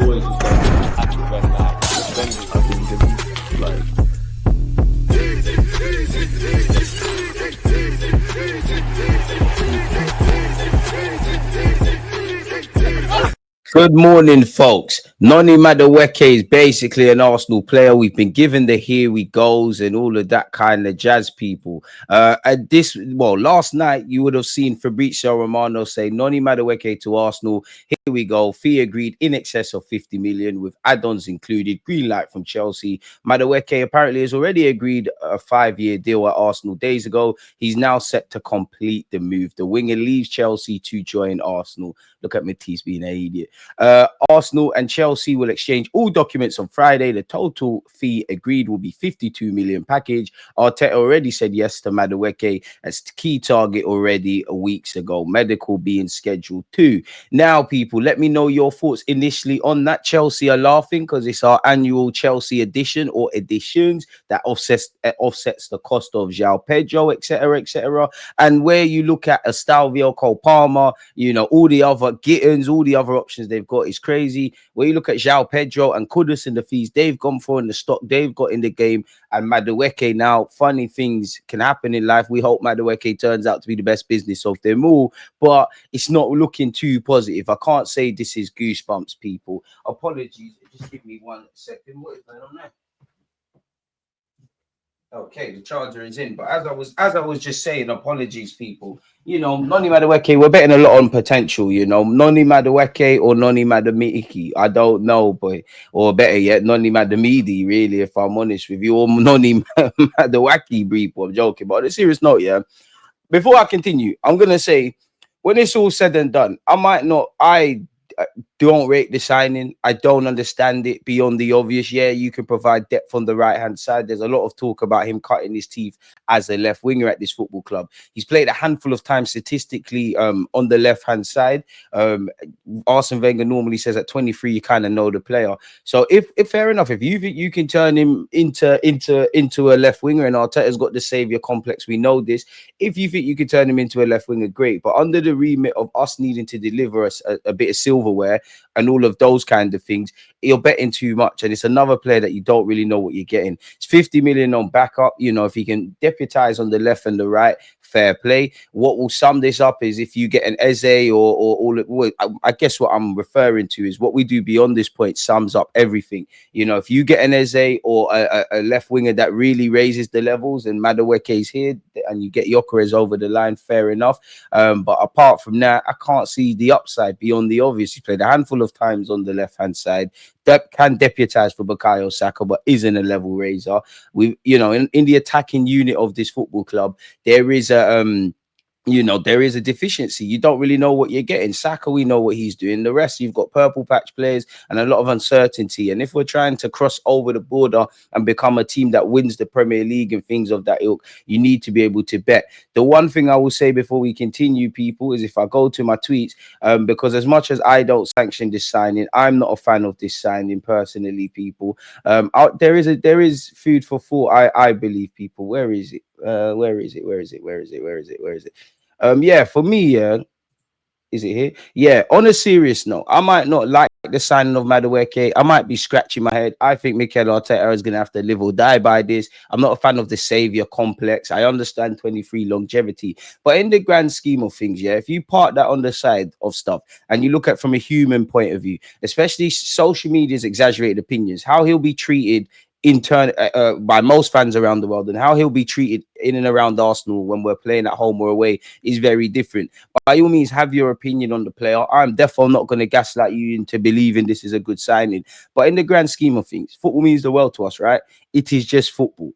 always just happy when like defenders are being like. Good morning, folks. Noni Madueke is basically an Arsenal player. We've been given the here we goes and all of that kind of jazz, people. Last night you would have seen Fabrizio Romano say Noni Madueke to Arsenal. Here we go. Fee agreed in excess of 50 million with add-ons included. Green light from Chelsea. Madueke apparently has already agreed a 5-year deal at Arsenal days ago. He's now set to complete the move. The winger leaves Chelsea to join Arsenal. Look at Matisse being an idiot. Arsenal and Chelsea will exchange all documents on Friday. The total fee agreed will be 52 million package. Arteta already said yes to Madueke as key target already weeks ago. Medical being scheduled too. Now, people, let me know your thoughts initially on that. Chelsea are laughing because it's our annual Chelsea edition or editions that offsets the cost of João Pedro, etc. And where you look at Estalvio, Cole Palmer, all the other Gittins, all the other options they've got is crazy. Where you look at João Pedro and Kudus and the fees they've gone for and the stock they've got in the game, and Madueke now, funny things can happen in life. We hope Madueke turns out to be the best business of them all, but it's not looking too positive. I can't say this is goosebumps, people. Apologies. Just give me 1 second. What is going on there? Okay, the charger is in. But as I was just saying, apologies, people. Noni Madueke, we're betting a lot on potential, Noni Madueke or Noni Madueke. I don't know, boy. Or better yet, Noni Madumidi, really, if I'm honest with you. Or Noni Madueke, people. I'm joking. But on a serious note, yeah. Before I continue, I'm gonna say, when it's all said and done, I don't rate the signing. I don't understand it beyond the obvious. Yeah, you can provide depth on the right-hand side. There's a lot of talk about him cutting his teeth as a left winger at this football club. He's played a handful of times statistically on the left-hand side. Arsene Wenger normally says at 23 you kind of know the player. So if fair enough, if you think you can turn him into a left winger, and Arteta's got the saviour complex, we know this. If you think you can turn him into a left winger, great. But under the remit of us needing to deliver us a bit of silverware and all of those kind of things, you're betting too much, and it's another player that you don't really know what you're getting. It's 50 million on backup. If he can deputize on the left and the right, fair play. What will sum this up is if you get an Eze or all. I guess what I'm referring to is what we do beyond this point sums up everything. If you get an Eze or a left winger that really raises the levels, and Madueke is here, and you get Gyökeres over the line, fair enough. But apart from that, I can't see the upside beyond the obvious. He played a handful of times on the left-hand side. That can deputize for Bukayo Saka, but isn't a level raiser. In the attacking unit of this football club, there is a deficiency. You don't really know what you're getting. Saka, we know what he's doing. The rest, you've got purple patch players and a lot of uncertainty. And if we're trying to cross over the border and become a team that wins the Premier League and things of that ilk, you need to be able to bet. The one thing I will say before we continue, people, is if I go to my tweets, because as much as I don't sanction this signing, I'm not a fan of this signing personally, people. There is food for thought, I believe, people. Where is it? Where is it? For me, is it here? Yeah, on a serious note, I might not like the signing of Madueke. I might be scratching my head. I think Mikel Arteta is going to have to live or die by this. I'm not a fan of the saviour complex. I understand 23 longevity. But in the grand scheme of things, yeah, if you park that on the side of stuff and you look at from a human point of view, especially social media's exaggerated opinions, how he'll be treated in turn by most fans around the world, and how he'll be treated in and around Arsenal when we're playing at home or away is very different. But by all means, have your opinion on the player. I'm definitely not going to gaslight you into believing this is a good signing. But in the grand scheme of things, football means the world to us, right? It is just football.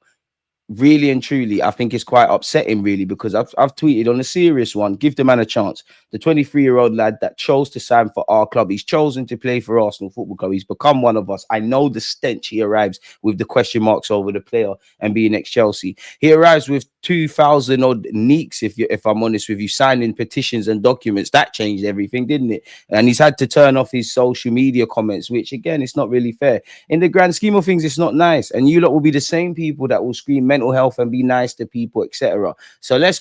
Really and truly, I think it's quite upsetting, really, because I've tweeted on a serious one. Give the man a chance. The 23-year-old lad that chose to sign for our club, he's chosen to play for Arsenal Football Club. He's become one of us. I know the stench he arrives with, the question marks over the player and being ex-Chelsea. He arrives with 2,000 odd neeks, if I'm honest with you, signing petitions and documents. That changed everything, didn't it? And he's had to turn off his social media comments, which again, it's not really fair. In the grand scheme of things, it's not nice. And you lot will be the same people that will scream mental health and be nice to people, etc. So let's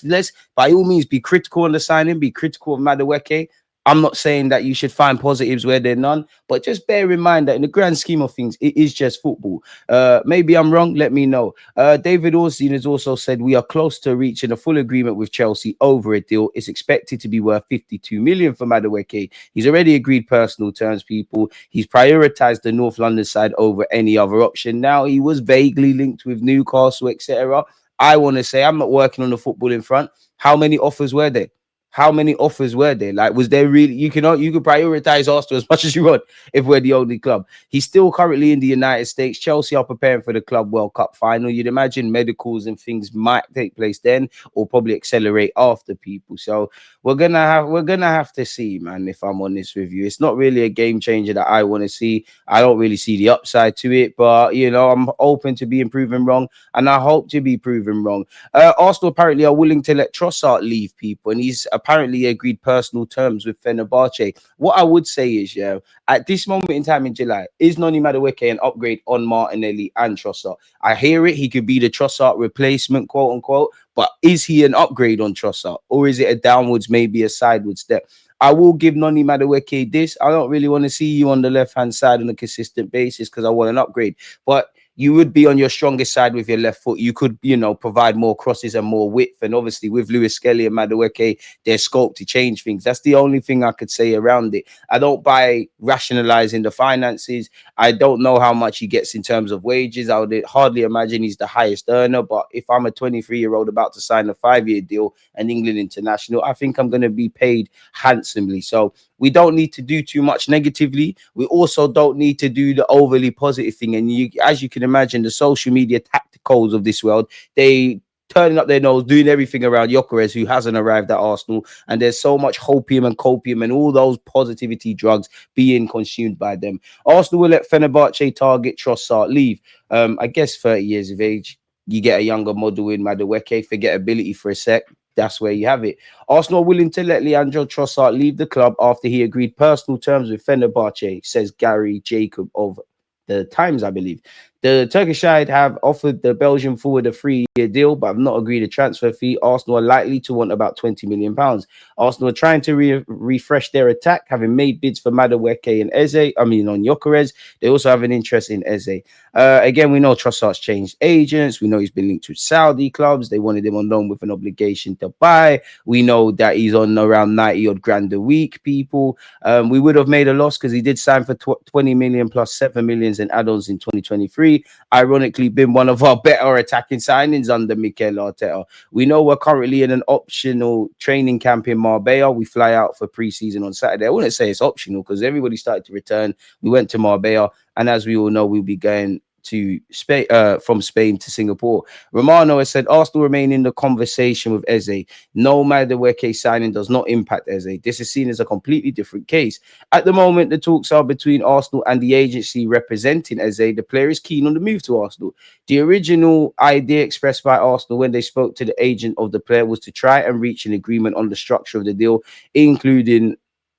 by all means be critical on the signing, be critical of Madueke. I'm not saying that you should find positives where there are none, but just bear in mind that in the grand scheme of things, it is just football. Maybe I'm wrong. Let me know. David Orstein has also said we are close to reaching a full agreement with Chelsea over a deal. It's expected to be worth 52 million for Madueke. He's already agreed personal terms, people. He's prioritized the North London side over any other option. Now, he was vaguely linked with Newcastle, etc. I want to say I'm not working on the football in front. How many offers were there? How many offers were there? Like, was there really? You could prioritize Arsenal as much as you want if we're the only club. He's still currently in the United States. Chelsea are preparing for the Club World Cup final. You'd imagine medicals and things might take place then, or probably accelerate after, people. So we're gonna have to see, man. If I'm honest with you, it's not really a game changer that I want to see. I don't really see the upside to it, but I'm open to being proven wrong, and I hope to be proven wrong. Arsenal apparently are willing to let Trossard leave, people, and he's apparently agreed personal terms with Fenerbahce. What I would say is, yeah, at this moment in time in July, is Noni Madueke an upgrade on Martinelli and Trossard? I hear it. He could be the Trossard replacement, quote unquote, but is he an upgrade on Trossard, or is it a downwards, maybe a sideways step? I will give Noni Madueke this. I don't really want to see you on the left-hand side on a consistent basis because I want an upgrade. But you would be on your strongest side with your left foot. You could, provide more crosses and more width. And obviously with Lewis Skelly and Madueke, there's scope to change things. That's the only thing I could say around it. I don't buy rationalizing the finances. I don't know how much he gets in terms of wages. I would hardly imagine he's the highest earner. But if I'm a 23-year-old about to sign a 5-year deal and England international, I think I'm going to be paid handsomely. So we don't need to do too much negatively. We also don't need to do the overly positive thing. And as you can imagine, the social media tacticals of this world, they turning up their nose, doing everything around Gyökeres, who hasn't arrived at Arsenal. And there's so much hopium and copium and all those positivity drugs being consumed by them. Arsenal will let Fenerbahce target Trossard leave. I guess 30 years of age, you get a younger model in Madueke, forgettability for a sec. That's where you have it. Arsenal are willing to let Leandro Trossard leave the club after he agreed personal terms with Fenerbahce, says Gary Jacob of the Times, I believe. The Turkish side have offered the Belgian forward a 3-year deal, but have not agreed a transfer fee. Arsenal are likely to want about £20 million. Arsenal are trying to refresh their attack, having made bids for Madueke and on Gyökeres. They also have an interest in Eze. Again, we know Trossard's changed agents. We know he's been linked to Saudi clubs. They wanted him on loan with an obligation to buy. We know that he's on around 90 odd grand a week, people. We would have made a loss because he did sign for 20 million plus 7 million in add-ons in 2023. Ironically, been one of our better attacking signings under Mikel Arteta. We know we're currently in an optional training camp in Marbella. We fly out for pre-season on Saturday. I wouldn't say it's optional because everybody started to return. We went to Marbella, and as we all know, we'll be going to Spain, from Spain to Singapore. Romano has said Arsenal remain in the conversation with Eze. No Madueke signing does not impact Eze. This is seen as a completely different case. At the moment, the talks are between Arsenal and the agency representing Eze. The player is keen on the move to Arsenal. The original idea expressed by Arsenal when they spoke to the agent of the player was to try and reach an agreement on the structure of the deal, including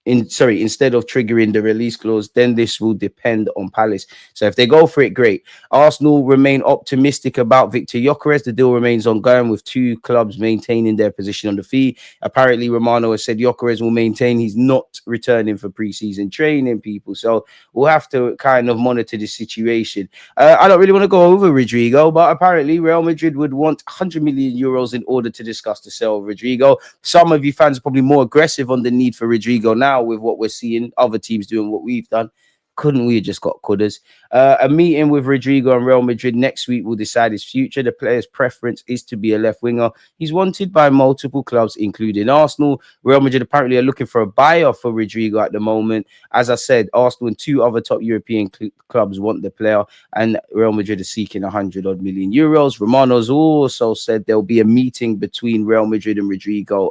instead of triggering the release clause. Then this will depend on Palace. So if they go for it, great. Arsenal remain optimistic about Victor Gyökeres. The deal remains ongoing with two clubs maintaining their position on the fee. Apparently, Romano has said Gyökeres will maintain he's not returning for pre-season training, people. So we'll have to kind of monitor the situation. I don't really want to go over Rodrigo, but apparently Real Madrid would want 100 million euros in order to discuss the sale of Rodrigo. Some of you fans are probably more aggressive on the need for Rodrigo now with what we're seeing, other teams doing what we've done. Couldn't we have just got Kudders? A meeting with Rodrigo and Real Madrid next week will decide his future. The player's preference is to be a left winger. He's wanted by multiple clubs, including Arsenal. Real Madrid apparently are looking for a buyer for Rodrigo at the moment. As I said, Arsenal and two other top European clubs want the player, and Real Madrid is seeking 100 odd million euros. Romano's also said there'll be a meeting between Real Madrid and Rodrigo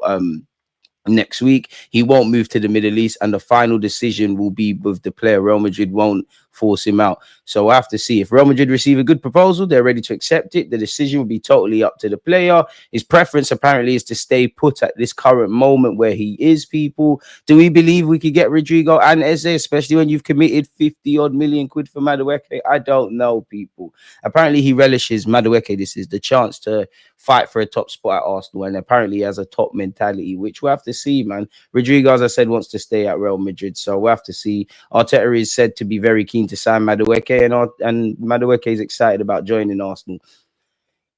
next week. He won't move to the Middle East, and the final decision will be with the player. Real Madrid won't force him out. So we'll have to see. If Real Madrid receive a good proposal, they're ready to accept it. The decision will be totally up to the player. His preference apparently is to stay put at this current moment where he is, people. Do we believe we could get Rodrigo and Eze, especially when you've committed 50 odd million quid for Madueke? I don't know, people. Apparently he relishes Madueke. This is the chance to fight for a top spot at Arsenal, and apparently he has a top mentality, which we'll have to see, man. Rodrigo, as I said, wants to stay at Real Madrid, so we'll have to see. Arteta is said to be very keen to sign Madueke, and Madueke is excited about joining Arsenal.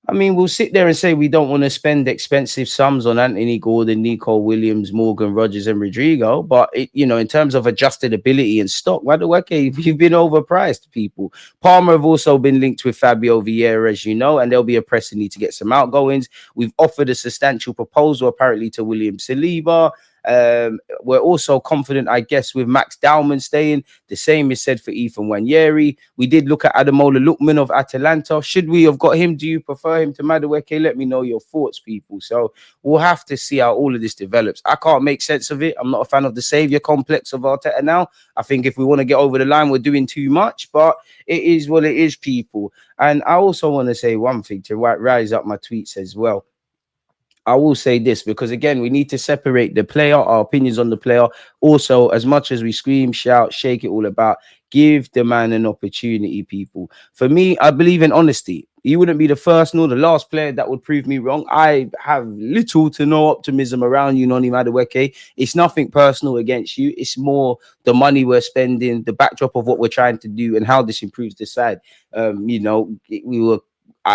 I mean, we'll sit there and say we don't want to spend expensive sums on Anthony Gordon, Nico Williams, Morgan Rogers, and Rodrigo. But, in terms of adjusted ability and stock, Madueke, you've been overpriced, people. Palmer have also been linked with Fabio Vieira, as you know, and there'll be a pressing need to get some outgoings. We've offered a substantial proposal, apparently, to William Saliba. We're also confident, I guess, with Max Dowman staying. The same is said for Ethan Wanyeri. We did look at Ademola Lookman of Atalanta. Should we have got him? Do you prefer him to Madueke? Let me know your thoughts, people. So we'll have to see how all of this develops. I can't make sense of it. I'm not a fan of the savior complex of Arteta now. I think if we want to get over the line, we're doing too much, but it is what it is, people. And I also want to say one thing to rise up my tweets as well. I will say this, because again, we need to separate the player, our opinions on the player. Also, as much as we scream, shout, shake it all about, give the man an opportunity, people. For me, I believe in honesty. He wouldn't be the first nor the last player that would prove me wrong. I have little to no optimism around you, Noni Madueke. It's nothing personal against you. It's more the money we're spending, the backdrop of what we're trying to do, and how this improves the side. I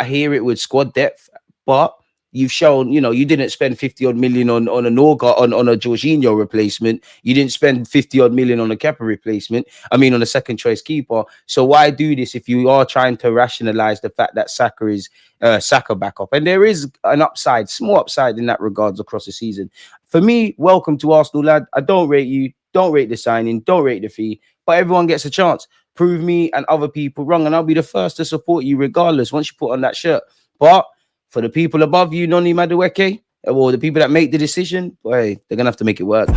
hear it with squad depth, but you've shown, you didn't spend 50 odd million on a Norga, on a Jorginho replacement. You didn't spend 50 odd million on a Kepa replacement. I mean, on a second choice keeper. So why do this if you are trying to rationalize the fact that Saka is Saka backup? And there is an upside, small upside in that regards across the season. For me, welcome to Arsenal, lad. I don't rate you. Don't rate the signing. Don't rate the fee. But everyone gets a chance. Prove me and other people wrong, and I'll be the first to support you regardless once you put on that shirt. But for the people above you, Noni Madueke, or the people that make the decision, boy, they're going to have to make it work.